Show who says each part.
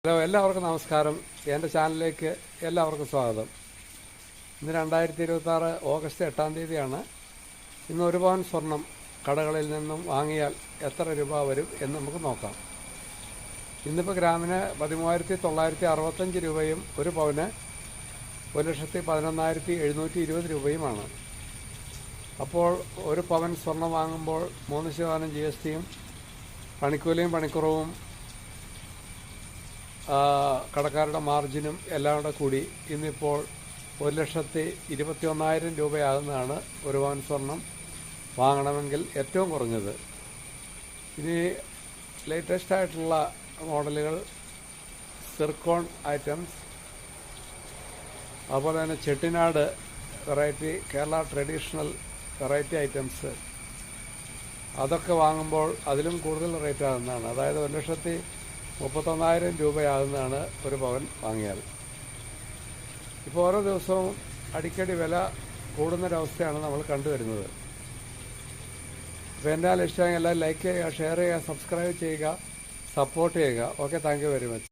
Speaker 1: Hello, എല്ലാവർക്കും നമസ്കാരം. എൻ്റെ ചാനലിലേക്ക് എല്ലാവർക്കും സ്വാഗതം. ഇന്ന് 2026 ഓഗസ്റ്റ് 8 തീയതിയാണ്. ഇന്ന് 1 പവൻ സ്വർണം കടകളിൽ നിന്നും വാങ്ങിയാൽ എത്ര രൂപ വരും എന്ന് നമുക്ക് നോക്കാം. ഇന്നിപ്പോൾ ഗ്രാമിന് 13,965 രൂപയും 1 പവന് 1,11,720 രൂപയുമാണ്. അപ്പോൾ 1 പവൻ സ്വർണം വാങ്ങുമ്പോൾ 3% GSTയും പണിക്കൂലിയും പണിക്കുറവും കടക്കാരുടെ മാർജിനും എല്ലാം കൂടെ കൂടി ഇന്നിപ്പോൾ 1,21,000 രൂപയാകുന്നതാണ് 1 പവൻ സ്വർണം വാങ്ങണമെങ്കിൽ ഏറ്റവും കുറഞ്ഞത്. ഇനി ലേറ്റസ്റ്റ് ആയിട്ടുള്ള മോഡലുകൾ സിർക്കോൺ ഐറ്റംസ്, അതുപോലെ തന്നെ Chettinad variety, Kerala traditional variety items, അതൊക്കെ വാങ്ങുമ്പോൾ അതിലും കൂടുതൽ റേറ്റ് ആകുന്നതാണ്. അതായത് 1,31,000 രൂപയാകുന്നതാണ് 1 പവൻ വാങ്ങിയാൽ. ഇപ്പോൾ ഓരോ ദിവസവും അടിക്കടി വില കൂടുന്നൊരവസ്ഥയാണ് നമ്മൾ കണ്ടുവരുന്നത്. അപ്പോൾ എൻ്റെ ഇഷ്ടമെങ്കിൽ എല്ലാം ലൈക്ക് ചെയ്യുക, ഷെയർ ചെയ്യുക, സബ്സ്ക്രൈബ് ചെയ്യുക, സപ്പോർട്ട് ചെയ്യുക. Okay, thank you very much.